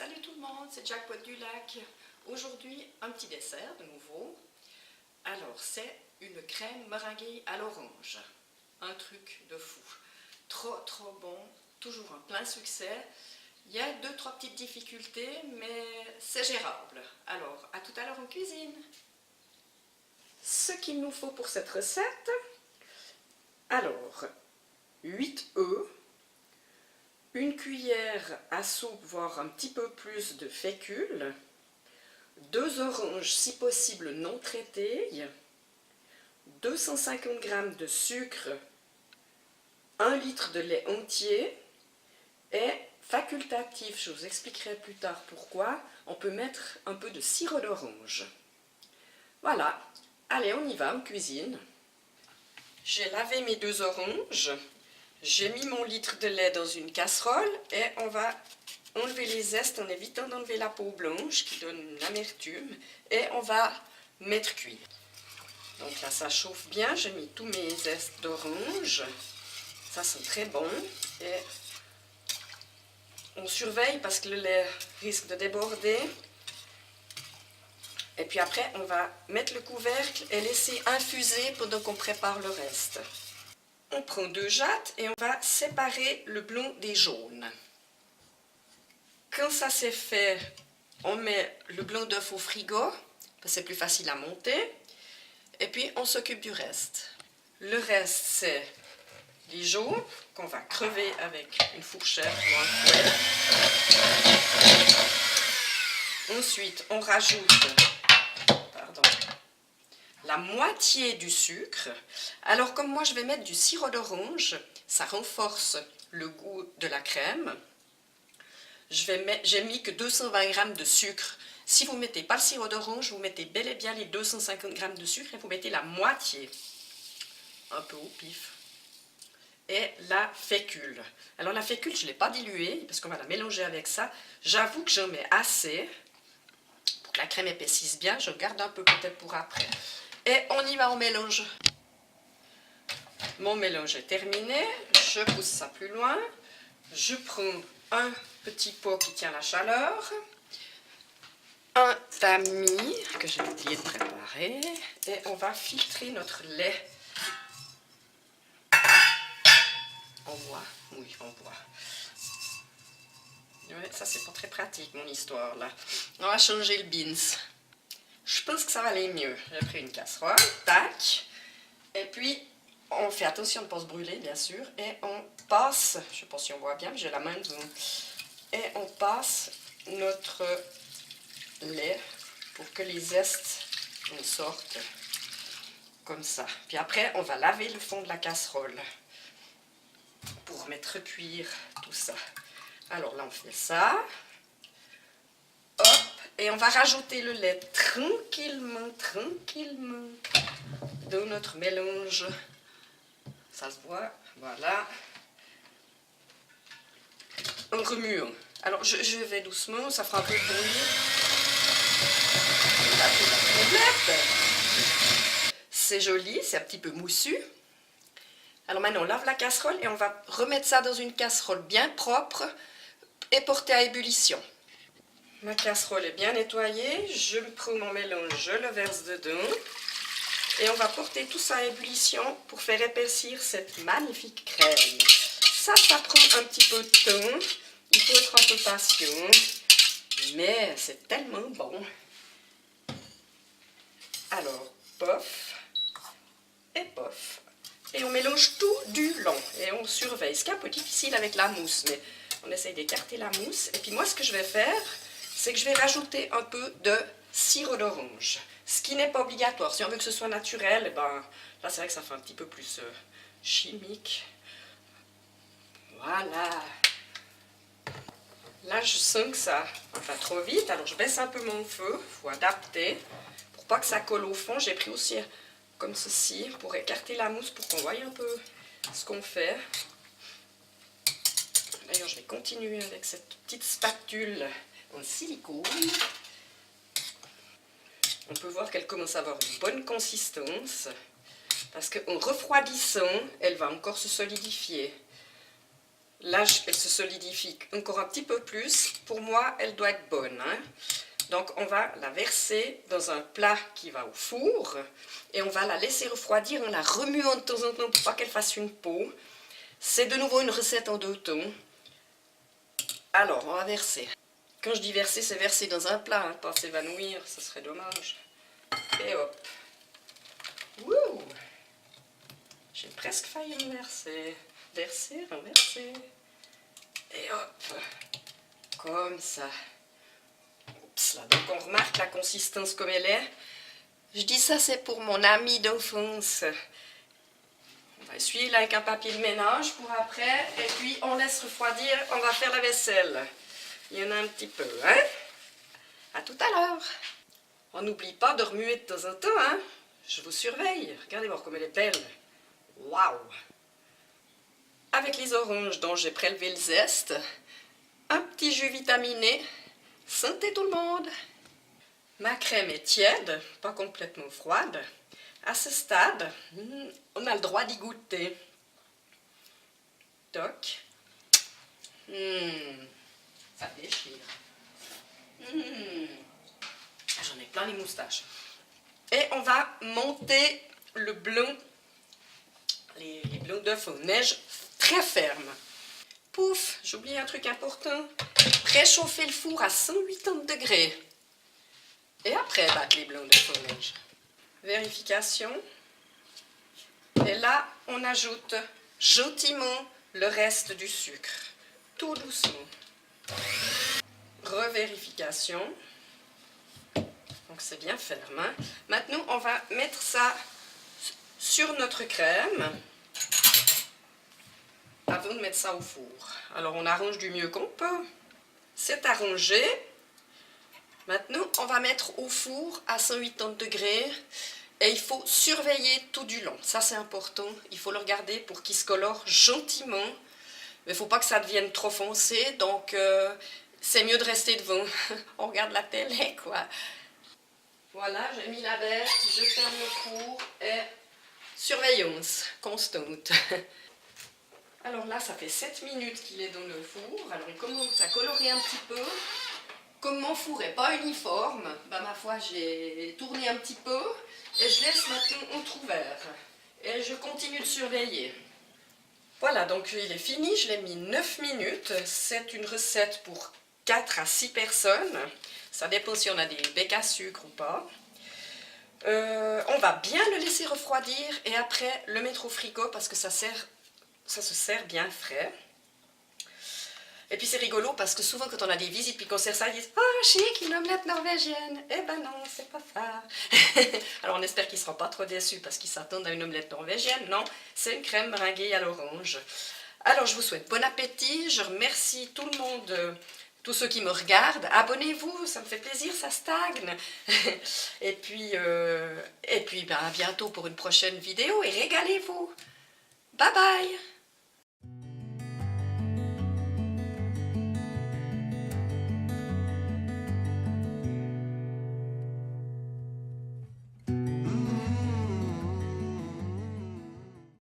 Salut tout le monde, c'est Jackpot du Lac. Aujourd'hui, un petit dessert de nouveau. Alors, c'est une crème meringuée à l'orange. Un truc de fou. Trop bon, toujours un plein succès. Il y a 2-3 petites difficultés, mais c'est gérable. Alors, à tout à l'heure en cuisine. Ce qu'il nous faut pour cette recette, alors, 8 œufs, une cuillère à soupe, voire un petit peu plus de fécule, 2 oranges si possible non traitées, 250 g de sucre, 1 litre de lait entier et facultatif, je vous expliquerai plus tard pourquoi, on peut mettre un peu de sirop d'orange. Voilà, allez on y va en cuisine. J'ai lavé mes 2 oranges. J'ai mis mon litre de lait dans une casserole et on va enlever les zestes en évitant d'enlever la peau blanche qui donne une amertume et on va mettre cuire. Donc là ça chauffe bien, j'ai mis tous mes zestes d'orange, ça sent très bon et on surveille parce que le lait risque de déborder. Et puis après on va mettre le couvercle et laisser infuser pendant qu'on prépare le reste. On prend 2 jattes et on va séparer le blanc des jaunes. Quand ça c'est fait, on met le blanc d'œuf au frigo, parce que c'est plus facile à monter. Et puis on s'occupe du reste. Le reste c'est les jaunes qu'on va crever avec une fourchette ou un fouet. Ensuite on rajoute la moitié du sucre. Alors comme moi je vais mettre du sirop d'orange, ça renforce le goût de la crème. J'ai mis que 220 g de sucre. Si vous ne mettez pas le sirop d'orange, vous mettez bel et bien les 250 g de sucre et vous mettez la moitié, un peu au pif. Et la fécule. Alors la fécule, je ne l'ai pas diluée parce qu'on va la mélanger avec ça. J'avoue que j'en mets assez pour que la crème épaississe bien. Je garde un peu peut-être pour après. Et on y va, on mélange. Mon mélange est terminé. Je pousse ça plus loin. Je prends un petit pot qui tient la chaleur. Un tamis que j'ai oublié de préparer. Et on va filtrer notre lait. On boit? Oui, on boit. Ouais, ça, c'est pas très pratique, mon histoire, là. On va changer le beans. Je pense que ça va aller mieux. J'ai pris une casserole, tac. Et puis, on fait attention de ne pas se brûler, bien sûr. Et on passe, je ne sais pas si on voit bien, mais j'ai la main devant. Et on passe notre lait pour que les zestes en sortent. Comme ça. Puis après, on va laver le fond de la casserole pour mettre cuire tout ça. Alors là, on fait ça. Hop. Et on va rajouter le lait tranquillement dans notre mélange. Ça se voit, voilà. En remuant. Alors je vais doucement, ça fera un peu de bruit. C'est joli, c'est un petit peu moussu. Alors maintenant on lave la casserole et on va remettre ça dans une casserole bien propre et porter à ébullition. Ma casserole est bien nettoyée, je prends mon mélange, je le verse dedans et on va porter tout ça à ébullition pour faire épaissir cette magnifique crème. Ça prend un petit peu de temps, il faut être un peu patient, mais c'est tellement bon. Alors, pof et pof. Et on mélange tout du long et on surveille. Ce qui est un peu difficile avec la mousse, mais on essaye d'écarter la mousse. Et puis moi, ce que je vais faire, c'est que je vais rajouter un peu de sirop d'orange. Ce qui n'est pas obligatoire. Si on veut que ce soit naturel, eh ben, là c'est vrai que ça fait un petit peu plus chimique. Voilà. Là je sens que ça va trop vite, alors je baisse un peu mon feu. Il faut adapter. Pour pas que ça colle au fond, j'ai pris aussi comme ceci pour écarter la mousse pour qu'on voie un peu ce qu'on fait. D'ailleurs je vais continuer avec cette petite spatule en silicone. On peut voir qu'elle commence à avoir une bonne consistance parce qu'en refroidissant, elle va encore se solidifier. Là, elle se solidifie encore un petit peu plus. Pour moi, elle doit être bonne, hein. Donc, on va la verser dans un plat qui va au four et on va la laisser refroidir en la remuant de temps en temps pour pas qu'elle fasse une peau. C'est de nouveau une recette en 2 temps. Alors, on va verser. Quand je dis verser, c'est verser dans un plat, hein, pas s'évanouir, ce serait dommage. Et hop. Wouh! J'ai presque failli renverser. Verser, renverser. Et hop. Comme ça. Oups là. Donc on remarque la consistance comme elle est. Je dis ça, c'est pour mon ami d'enfance. On va essuyer là avec un papier de ménage pour après. Et puis on laisse refroidir, on va faire la vaisselle. Il y en a un petit peu, hein? À tout à l'heure. On n'oublie pas de remuer de temps en temps, hein? Je vous surveille. Regardez voir comme elle est belle. Waouh! Avec les oranges dont j'ai prélevé le zeste, un petit jus vitaminé. Santé tout le monde! Ma crème est tiède, pas complètement froide. À ce stade, on a le droit d'y goûter. Toc. Ça déchire. J'en ai plein les moustaches. Et on va monter le blanc, les blancs d'œufs aux neiges très fermes. Pouf, j'ai oublié un truc important. Préchauffer le four à 180 degrés. Et après battre les blancs d'œufs aux neiges. Vérification. Et là, on ajoute gentiment le reste du sucre. Tout doucement. Revérification. Donc c'est bien ferme, hein. Maintenant, on va mettre ça sur notre crème avant de mettre ça au four. Alors on arrange du mieux qu'on peut. C'est arrangé. Maintenant, on va mettre au four à 180 degrés et il faut surveiller tout du long. Ça, c'est important. Il faut le regarder pour qu'il se colore gentiment. Mais il ne faut pas que ça devienne trop foncé, donc c'est mieux de rester devant. On regarde la télé, quoi. Voilà, j'ai mis la verte, je ferme le four et surveillance constante. Alors là, ça fait 7 minutes qu'il est dans le four. Alors il commence à colorer un petit peu. Comme mon four n'est pas uniforme, ma foi, j'ai tourné un petit peu et je laisse maintenant entrouvert. Et je continue de surveiller. Voilà, donc il est fini, je l'ai mis 9 minutes. C'est une recette pour 4 à 6 personnes. Ça dépend si on a des becs à sucre ou pas. On va bien le laisser refroidir et après le mettre au frigo parce que ça se sert bien frais. Et puis c'est rigolo parce que souvent quand on a des visites puis qu'on sert ça, ils disent « Oh chic, une omelette norvégienne !» Eh ben non, c'est pas ça. Alors on espère qu'ils ne seront pas trop déçus parce qu'ils s'attendent à une omelette norvégienne. Non, c'est une crème meringuée à l'orange. Alors je vous souhaite bon appétit, je remercie tout le monde, tous ceux qui me regardent. Abonnez-vous, ça me fait plaisir, ça stagne. Et puis à bientôt pour une prochaine vidéo et régalez-vous. Bye bye.